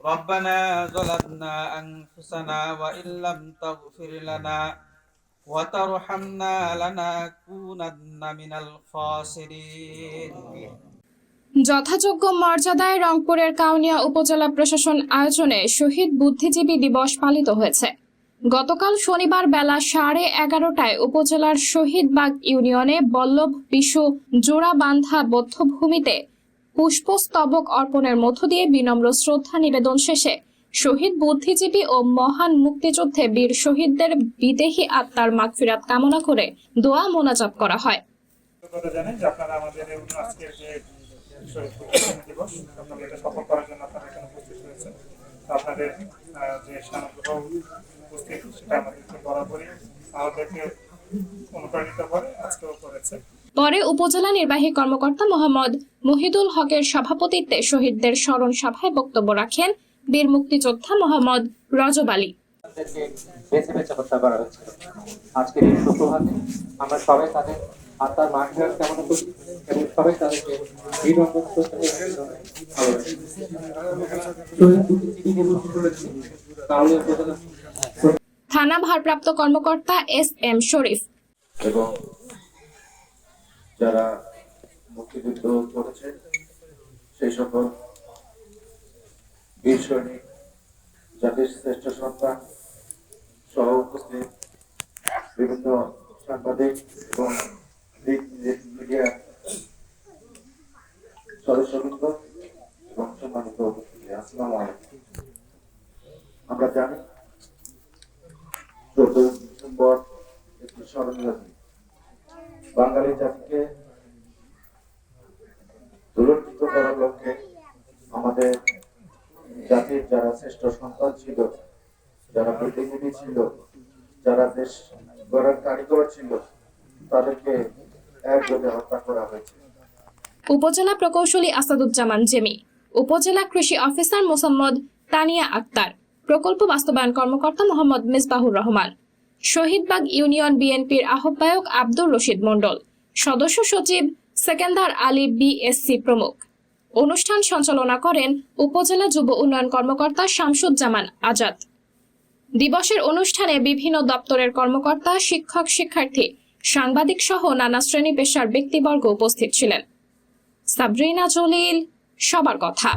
ربنا ظلمنا أنفسنا وإن لم تغفر لنا وترحمنا لنكونن من الخاسرين। যথাযোগ্য মর্যাদায় রংপুরের কাউনিয়া উপজেলা প্রশাসন আয়োজনে শহীদ বুদ্ধিজীবী দিবস পালিত হয়েছে। গতকাল শনিবার বেলা 11:30টায় উপজেলার শহীদবাগ ইউনিয়নে বল্লভ বিশু জোড়াবান্ধা বধ্যভূমিতে পুষ্পস্তবক অর্পণের মধ্য দিয়ে বিনম্র শ্রদ্ধা নিবেদন শেষে শহীদ বুদ্ধিজীবী ও মহান মুক্তিযুদ্ধে বীর শহীদদের বিদেহী আত্মার মাগফিরাত কামনা করে দোয়া মোনাজাত করা হয়। পরে উপজেলা নির্বাহী কর্মকর্তা মোহাম্মদ মুহিদুল হকের সভাপতিত্বে শহীদদের স্মরণ সভায় বক্তব্য রাখেন বীর মুক্তিযোদ্ধা মোহাম্মদ রজব আলী। আজকের এই সুপ্রভাতে আমরা সবাই তাদের আত্মার মাগফিরাত কামনা করি এবং সবাই তাদেরকে থানা ভারপ্রাপ্ত কর্মকর্তা এস.এম. শরীফ এবং যারা মুক্তিযুদ্ধ করেছেন সেই সকল বীর সৈনিক, জাতির শ্রেষ্ঠ সন্তান সহ উপস্থিত বিভিন্ন সাংবাদিক এবং মিডিয়া সদস্যবৃন্দ এবং সম্মানিত উপস্থিতি, আসসালামু আলাইকুম। আমরা জানি 14 ডিসেম্বর একটি স্মরণীয় দিন। বাঙালি জাতিকে তুলনীয় করার লক্ষ্যে আমাদের জাতির যারা শ্রেষ্ঠ সন্তান ছিল, যারা বুদ্ধিজীবী ছিল, যারা দেশ গড়ার কারিগর ছিল, তাদেরকে একযোগে হত্যা করা হয়েছে। উপজেলা প্রকৌশলী আসাদুজ্জামান জেমি, উপজেলা কৃষি অফিসার মোসাম্মদ তানিয়া আক্তার, প্রকল্প বাস্তবায়ন কর্মকর্তা মোহাম্মদ মিসবাহুর রহমান, শহীদবাগ ইউনিয়ন বিএনপির আহ্বায়ক আব্দুর রশিদ মণ্ডল, সদস্য সচিব সেকেন্দার আলী বিএসসি প্রমুখ। অনুষ্ঠান সঞ্চালনা করেন উপজেলা যুব উন্নয়ন কর্মকর্তা শামসুজ্জামান আজাদ। দিবসের অনুষ্ঠানে বিভিন্ন দপ্তরের কর্মকর্তা, শিক্ষক, শিক্ষার্থী, সাংবাদিক সহ নানা শ্রেণী পেশার ব্যক্তিবর্গ উপস্থিত ছিলেন। সাবরিনা জলিল, সবার কথা।